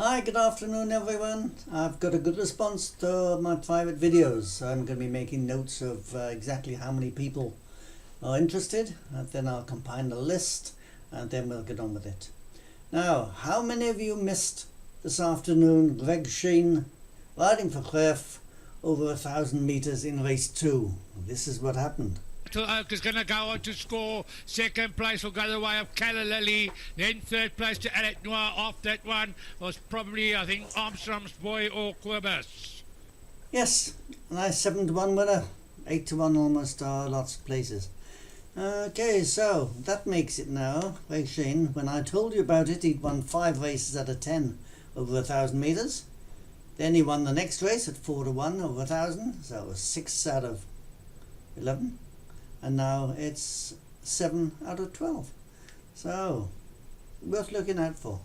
Hi, good afternoon everyone. I've got a good response to my private videos, so I'm going to be making notes of exactly how many people are interested, and then I'll compile a list and then we'll get on with it. Now, how many of you missed this afternoon Greg Cheyne riding for Cliff over 1,000 metres in race 2? This is what happened. Oak is going to go on to score. Second place will go the way of Calla Lily. Then third place to Alec Noir. Off that one was probably, I think, Armstrong's boy or Quibus. Yes, nice 7-1 winner. 8-1 almost lots of places. Okay, so that makes it now. Greg Cheyne, when I told you about it, he'd won 5 races out of 10 over 1,000 metres. Then he won the next race at 4-1 over 1,000, so it was 6 out of 11. And now it's 7 out of 12. So, worth looking out for.